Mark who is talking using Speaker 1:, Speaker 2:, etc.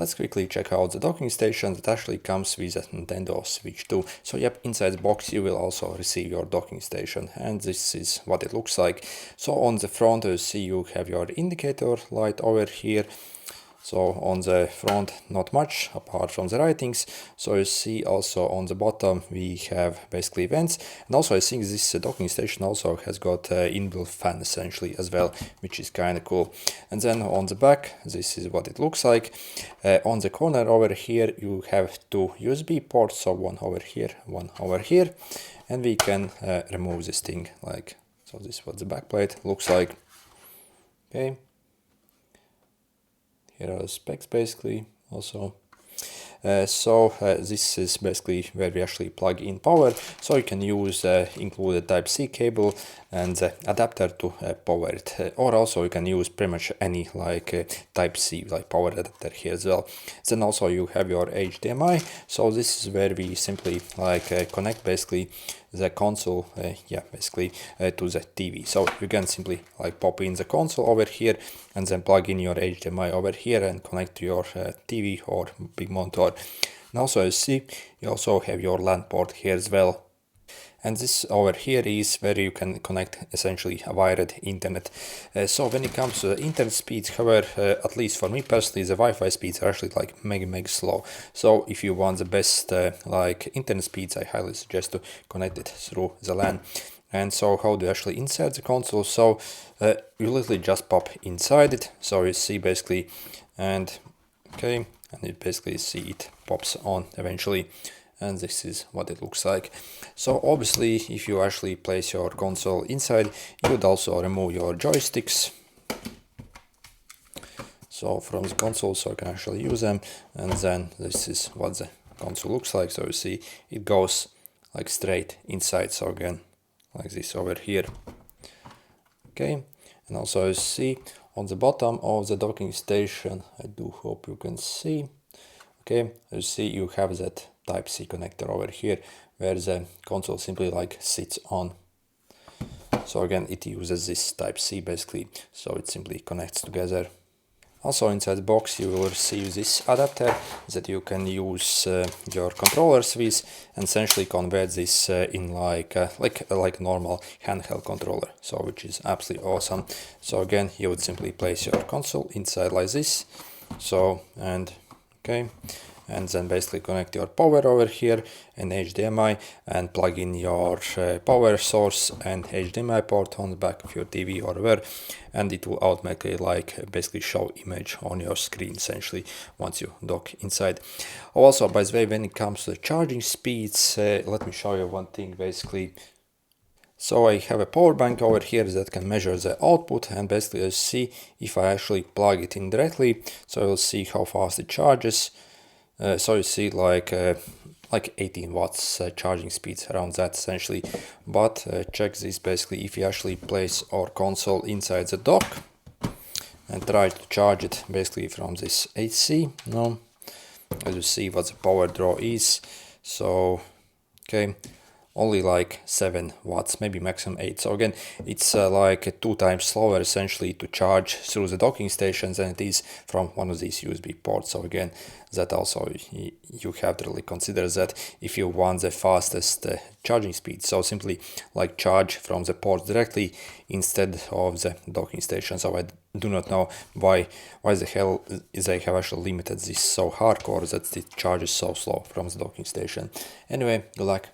Speaker 1: let's quickly check out the docking station that actually comes with a Nintendo Switch 2. So yep, inside the box you will also receive your docking station, and this is what it looks like. So on the front you see you have your indicator light over here. So on the front not much apart from the writings. So you see also on the bottom we have basically vents, and also I think this docking station also has got inbuilt fan essentially as well, which is kind of cool. And then on the back this is what it looks like. On the corner over here you have two USB ports, so one over here, one over here, and we can remove this thing like so. This is what the back plate looks like. Okay. Here are the specs basically also. This is basically where we actually plug in power, so you can use included Type-C cable and adapter to power it, or also you can use pretty much any like Type-C like power adapter here as well. Then also you have your HDMI, so this is where we simply like connect basically the console to the TV. So you can simply like pop in the console over here and then plug in your HDMI over here and connect to your TV or big monitor. And also you see you also have your LAN port here as well. And this over here is where you can connect essentially a wired internet. So when it comes to the internet speeds, however, at least for me personally, the Wi-Fi speeds are actually like mega slow. So if you want the best like internet speeds, I highly suggest to connect it through the LAN. And so how do you actually insert the console? So you literally just pop inside it. So you see basically, and okay, and you basically see it pops on eventually. And this is what it looks like. So obviously if you actually place your console inside, you would also remove your joysticks. So from the console, so you can actually use them, and then this is what the console looks like. So you see it goes like straight inside, so again like this over here. Okay, and also you see on the bottom of the docking station, I do hope you can see. Okay, you see you have that Type-C connector over here where the console simply like sits on. So again it uses this Type-C basically, so it simply connects together. Also inside the box you will receive this adapter that you can use your controllers with and essentially convert this in like normal handheld controller, so which is absolutely awesome. So again you would simply place your console inside like this, so and okay, and then basically connect your power over here and HDMI and plug in your power source and HDMI port on the back of your TV or whatever, and it will automatically like basically show image on your screen essentially once you dock inside. Also, by the way, when it comes to the charging speeds, let me show you one thing basically. So I have a power bank over here that can measure the output, and basically you see if I actually plug it in directly, so you'll see how fast it charges. So you see like 18 watts charging speeds around that essentially. But check this basically, if you actually place our console inside the dock and try to charge it basically from this AC, as you see what the power draw is. So okay, only like 7 watts, maybe maximum 8. So again, it's like 2 times slower essentially to charge through the docking stations than it is from one of these USB ports. So again, that also you have to really consider that if you want the fastest charging speed. So simply like charge from the port directly instead of the docking station. So I do not know why the hell they have actually limited this so hardcore that it charges so slow from the docking station. Anyway, good luck.